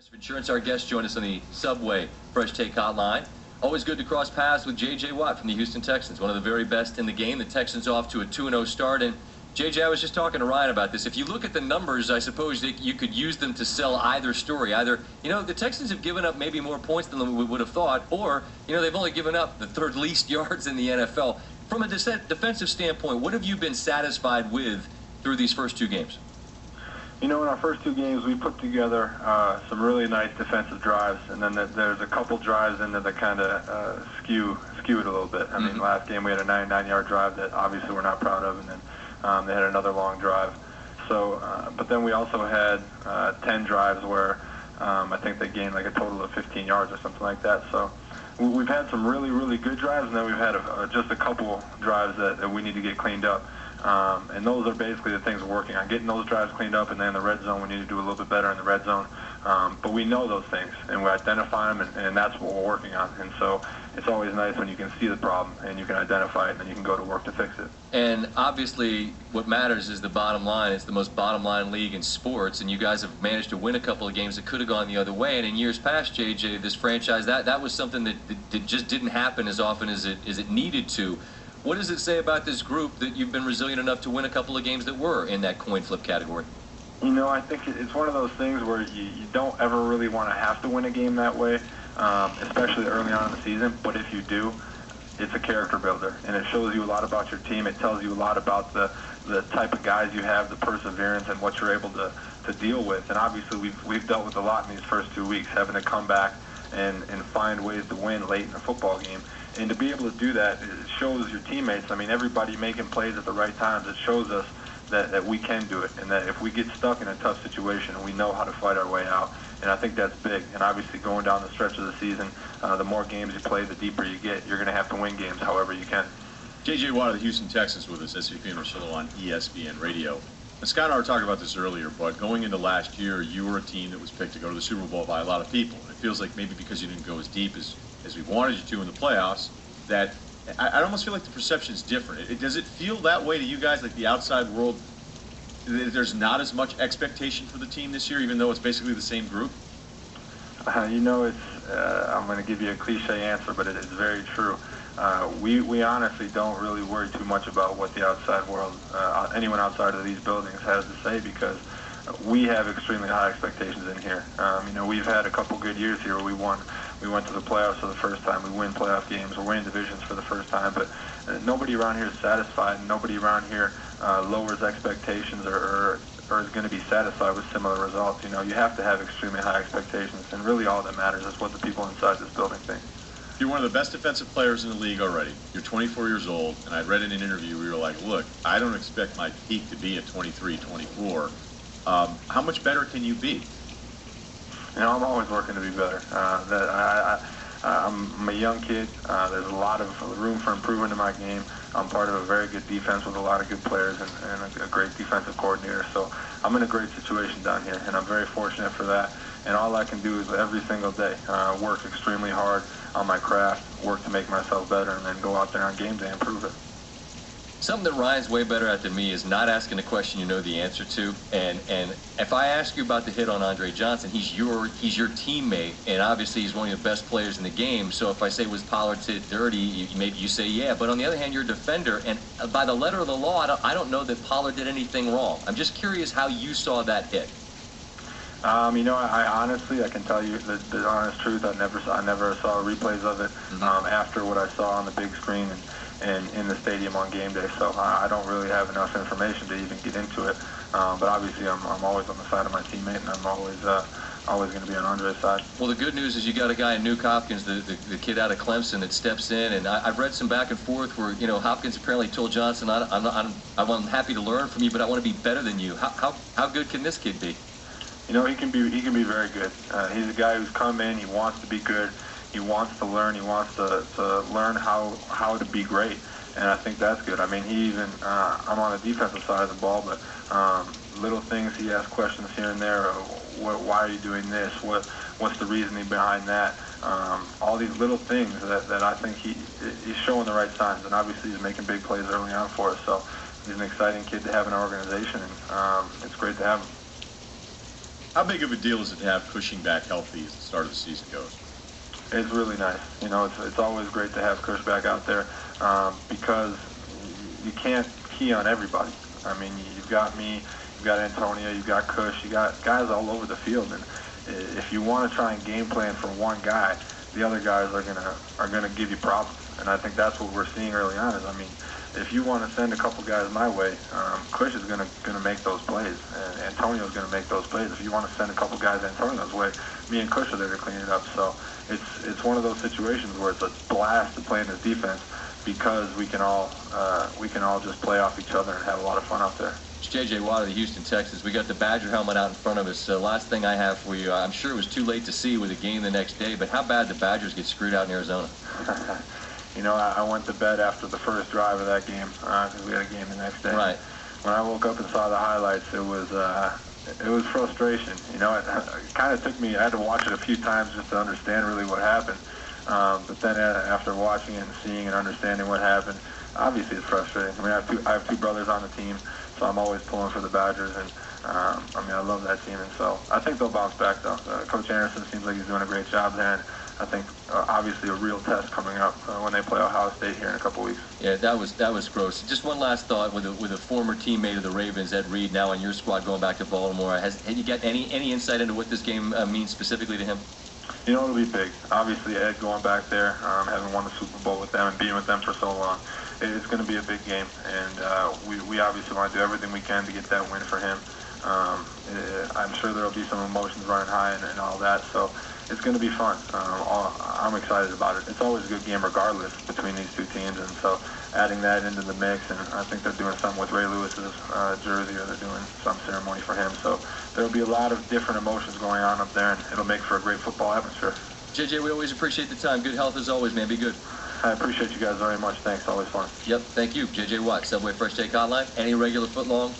Progressive Insurance, our guest, joined us on the Subway Fresh Take Hotline. Always good to cross paths with J.J. Watt from the Houston Texans, one of the very best in the game. The Texans off to a 2-0 start. And J.J., I was just talking to Ryan about this. If you look at the numbers, I suppose that you could use them to sell either story. Either, the Texans have given up maybe more points than we would have thought, or, they've only given up the third least yards in the NFL. From a defensive standpoint, what have you been satisfied with through these first two games? In our first two games, we put together some really nice defensive drives, and then there's a couple drives in there that kind of skewed a little bit. I mean, last game we had a 99-yard drive that obviously we're not proud of, and then they had another long drive. So, but then we also had 10 drives where I think they gained like a total of 15 yards or something like that. So we've had some really, really good drives, and then we've had just a couple drives that we need to get cleaned up. And those are basically the things we're working on, getting those drives cleaned up, and then in the red zone, we need to do a little bit better in the red zone. But we know those things, and we identify them, and that's what we're working on. And so it's always nice when you can see the problem, and you can identify it, and then you can go to work to fix it. And obviously, what matters is the bottom line. It's the most bottom-line league in sports, and you guys have managed to win a couple of games that could have gone the other way. And in years past, JJ, this franchise, that was something that just didn't happen as often as it needed to. What does it say about this group that you've been resilient enough to win a couple of games that were in that coin flip category? I think it's one of those things where you don't ever really want to have to win a game that way, especially early on in the season. But if you do, it's a character builder, and it shows you a lot about your team. It tells you a lot about the type of guys you have, the perseverance, and what you're able to deal with. And obviously, we've dealt with a lot in these first 2 weeks, having to come back and find ways to win late in a football game. And to be able to do that, it shows your teammates, everybody making plays at the right times. It shows us that we can do it, and that if we get stuck in a tough situation, we know how to fight our way out. And I think that's big. And obviously going down the stretch of the season, the more games you play, the deeper you get. You're going to have to win games however you can. J.J. Watt of the Houston Texans with us, SVP and Rosillo on ESPN Radio. And Scott and I were talking about this earlier, but going into last year, you were a team that was picked to go to the Super Bowl by a lot of people. And it feels like maybe because you didn't go as deep as we wanted you to in the playoffs, that I almost feel like the perception is different. Does it feel that way to you guys, like the outside world, there's not as much expectation for the team this year, even though it's basically the same group? I'm going to give you a cliche answer, but it is very true. We honestly don't really worry too much about what the outside world, anyone outside of these buildings has to say, because we have extremely high expectations in here. We've had a couple good years here where we went to the playoffs for the first time. We win playoff games. We're winning divisions for the first time. But nobody around here is satisfied, and nobody around here lowers expectations or is going to be satisfied with similar results. You have to have extremely high expectations, and really all that matters is what the people inside this building think. You're one of the best defensive players in the league already. You're 24 years old, and I read in an interview where you were like, look, I don't expect my peak to be at 23, 24. How much better can you be? I'm always working to be better. I'm a young kid. There's a lot of room for improvement in my game. I'm part of a very good defense with a lot of good players and a great defensive coordinator. So I'm in a great situation down here, and I'm very fortunate for that. And all I can do is every single day work extremely hard on my craft, work to make myself better, and then go out there on game day and prove it. Something that Ryan's way better at than me is not asking a question you know the answer to. And if I ask you about the hit on Andre Johnson, he's your teammate, and obviously he's one of the best players in the game. So if I say, was Pollard hit dirty, maybe you say yeah. But on the other hand, you're a defender, and by the letter of the law, I don't know that Pollard did anything wrong. I'm just curious how you saw that hit. I honestly, I can tell you the honest truth. I never saw replays of it after what I saw on the big screen and in the stadium on game day. So I don't really have enough information to even get into it. But obviously, I'm always on the side of my teammate, and I'm always going to be on Andre's side. Well, the good news is you got a guy in Hopkins, the kid out of Clemson, that steps in, and I've read some back and forth where Hopkins apparently told Johnson, I'm happy to learn from you, but I want to be better than you. How good can this kid be? He can be very good. He's a guy who's come in. He wants to be good. He wants to learn. He wants to learn how to be great, and I think that's good. He even I'm on the defensive side of the ball, but little things, he asks questions here and there. Why are you doing this? What's the reasoning behind that? All these little things that I think he's showing the right signs, and obviously he's making big plays early on for us. So he's an exciting kid to have in our organization, and it's great to have him. How big of a deal is it to have Cushing back healthy as the start of the season goes? It's really nice. You know, it's always great to have Cush back out there because you can't key on everybody. I mean, you've got me, you've got Antonio, you've got Cush, you got guys all over the field, and if you want to try and game plan for one guy, the other guys are gonna give you problems. And I think that's what we're seeing early on. Is, I mean, if you want to send a couple guys my way, Cush is gonna make those plays, and Antonio's gonna make those plays. If you want to send a couple guys Antonio's way, me and Cush are there to clean it up. So it's one of those situations where it's a blast to play in this defense because we can all just play off each other and have a lot of fun out there. It's J.J. Watt of the Houston Texans. We got the Badger helmet out in front of us. Last thing I have for you, I'm sure it was too late to see with the game the next day, but how bad the Badgers get screwed out in Arizona? You know, I went to bed after the first drive of that game because we had a game the next day. Right. When I woke up and saw the highlights, it was frustration. You know, it kind of took me. I had to watch it a few times just to understand really what happened. But then after watching it and seeing and understanding what happened, obviously it's frustrating. I mean, I have two brothers on the team, so I'm always pulling for the Badgers, and I mean, I love that team, and so I think they'll bounce back though. Coach Anderson seems like he's doing a great job there, and I think obviously a real test coming up when they play Ohio State here in a couple weeks. Yeah, that was gross. Just one last thought with a former teammate of the Ravens, Ed Reed, now on your squad going back to Baltimore. Have you got any insight into what this game means specifically to him? You know, it'll be big. Obviously, Ed going back there, having won the Super Bowl with them and being with them for so long, it's going to be a big game, and we obviously want to do everything we can to get that win for him. I'm sure there will be some emotions running high and all that, so it's going to be fun. I'm excited about it. It's always a good game regardless between these two teams, and so adding that into the mix, and I think they're doing something with Ray Lewis's jersey, or they're doing some ceremony for him, so there'll be a lot of different emotions going on up there, and it'll make for a great football atmosphere. JJ, we always appreciate the time. Good health as always, man. Be good. I appreciate you guys very much. Thanks. Always fun. Yep. Thank you. JJ Watt, Subway Fresh Take Hotline. Any regular foot long.